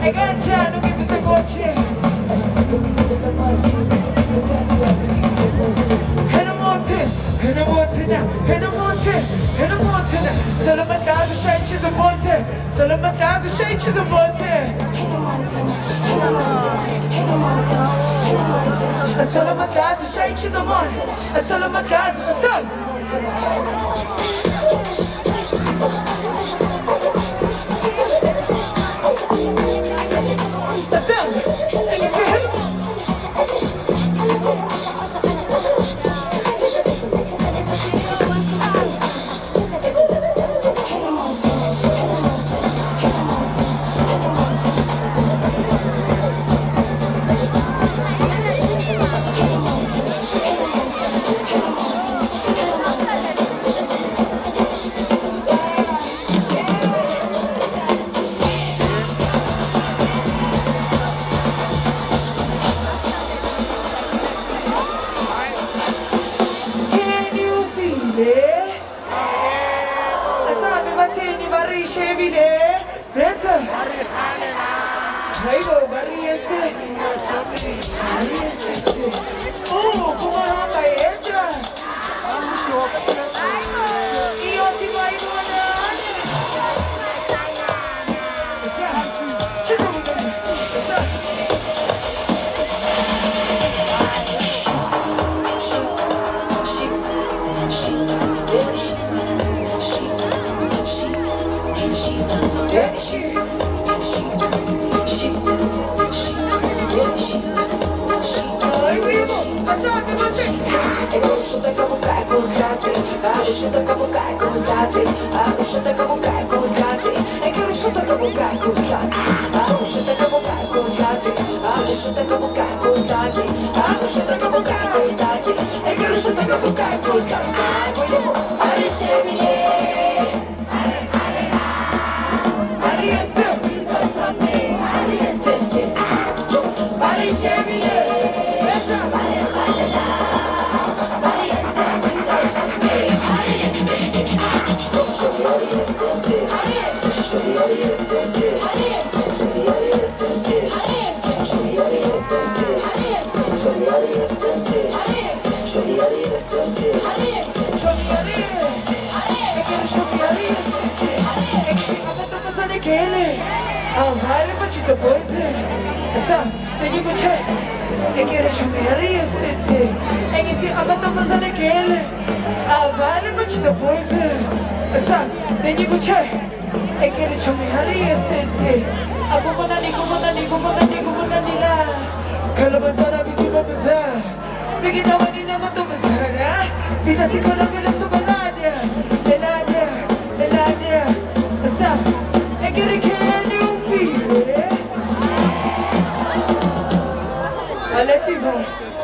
Engancha, no me pise coche. And I'm on it, and I'm on it now, and I'm on it, and I'm on it now. Solo ma casa shake is a monte, solo ma casa shake is a monte. Solo ma casa shake is a monte, solo ma casa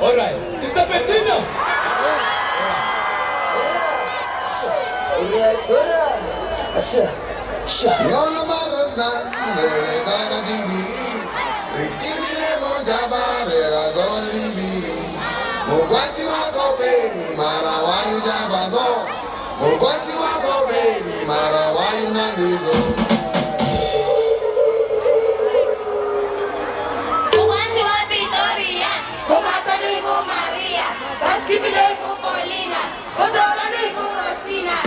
Alright, Sister Bettina! You're the mother's night, they're gonna give me. Please give me the more jabba, there's only me. Mugwati wako baby, mara why you jabba so. Mugwati wako baby, mara why you nandizo. Mugwati wa Victoria, Mugwata libu Maria, Baskibi libu Paulina, Odora libu Rosina.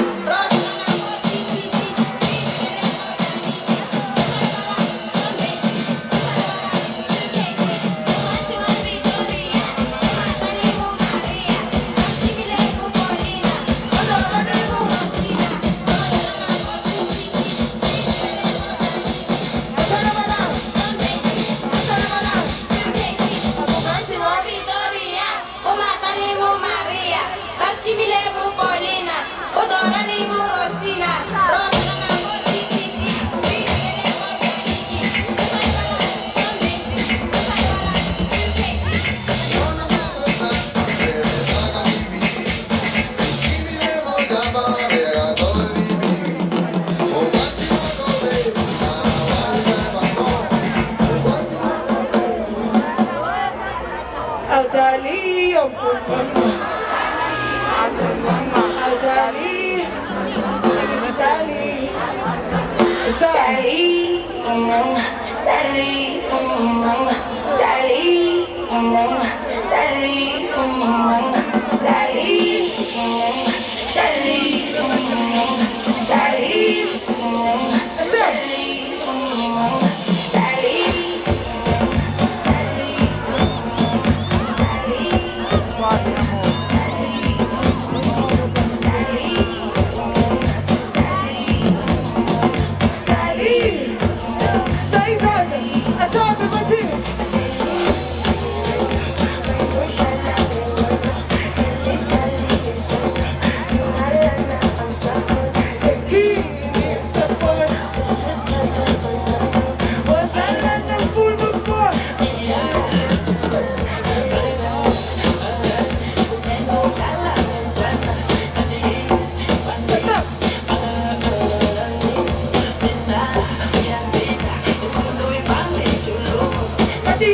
Ati